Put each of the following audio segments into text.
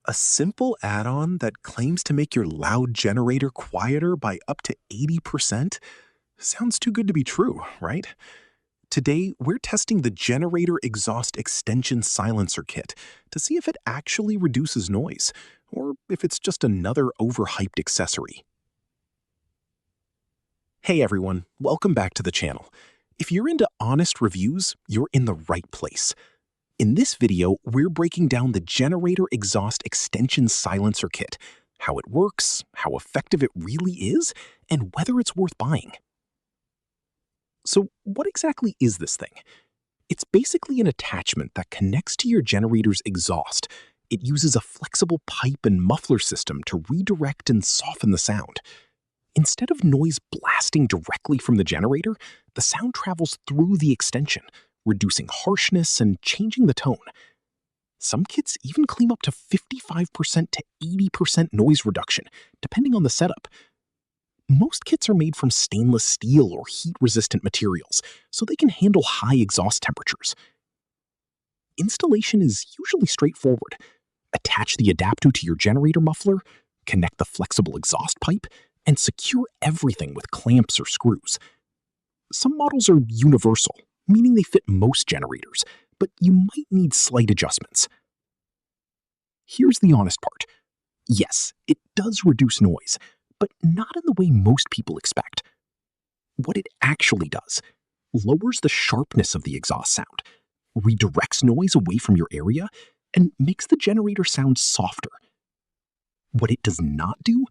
A simple add-on that claims to make your loud generator quieter by up to 80%? Sounds too good to be true, right? Today, we're testing the Generator Exhaust Extension Silencer Kit to see if it actually reduces noise, or if it's just another overhyped accessory. Hey everyone, welcome back to the channel. If you're into honest reviews, you're in the right place. In this video, we're breaking down the Generator Exhaust Extension Silencer Kit, how it works, how effective it really is, and whether it's worth buying. So what exactly is this thing? It's basically an attachment that connects to your generator's exhaust. It uses a flexible pipe and muffler system to redirect and soften the sound. Instead of noise blasting directly from the generator, the sound travels through the extension, reducing harshness and changing the tone. Some kits even claim up to 55% to 80% noise reduction, depending on the setup. Most kits are made from stainless steel or heat-resistant materials, so they can handle high exhaust temperatures. Installation is usually straightforward. Attach the adapter to your generator muffler, connect the flexible exhaust pipe, and secure everything with clamps or screws. Some models are universal, meaning they fit most generators, but you might need slight adjustments. Here's the honest part. Yes, it does reduce noise, but not in the way most people expect. What it actually does: lowers the sharpness of the exhaust sound, redirects noise away from your area, and makes the generator sound softer. What it does not do: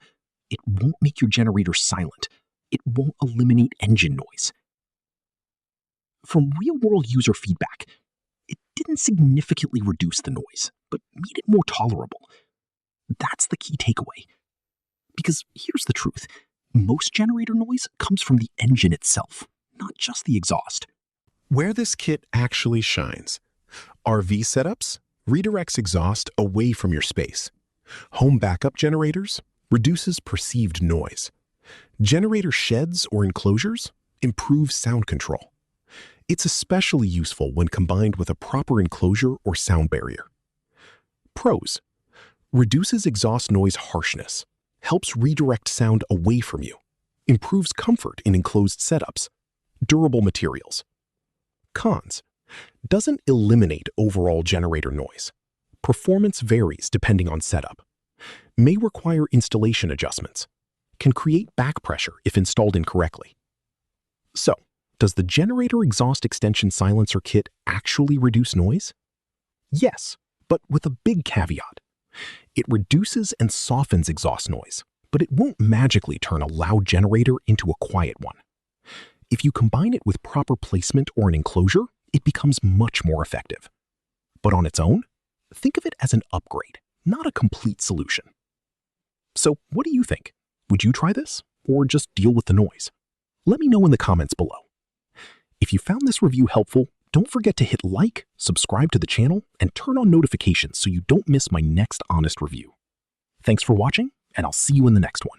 it won't make your generator silent. It won't eliminate engine noise. From real-world user feedback, it didn't significantly reduce the noise, but made it more tolerable. That's the key takeaway. Because here's the truth: most generator noise comes from the engine itself, not just the exhaust. Where this kit actually shines: RV setups, redirects exhaust away from your space. Home backup generators, reduces perceived noise. Generator sheds or enclosures, improves sound control. It's especially useful when combined with a proper enclosure or sound barrier. Pros: reduces exhaust noise harshness, helps redirect sound away from you, improves comfort in enclosed setups, durable materials. Cons: doesn't eliminate overall generator noise. Performance varies depending on setup. May require installation adjustments. Can create back pressure if installed incorrectly. So, does the Generator Exhaust Extension Silencer Kit actually reduce noise? Yes, but with a big caveat. It reduces and softens exhaust noise, but it won't magically turn a loud generator into a quiet one. If you combine it with proper placement or an enclosure, it becomes much more effective. But on its own, think of it as an upgrade, not a complete solution. So what do you think? Would you try this, or just deal with the noise? Let me know in the comments below. If you found this review helpful, don't forget to hit like, subscribe to the channel, and turn on notifications so you don't miss my next honest review. Thanks for watching, and I'll see you in the next one.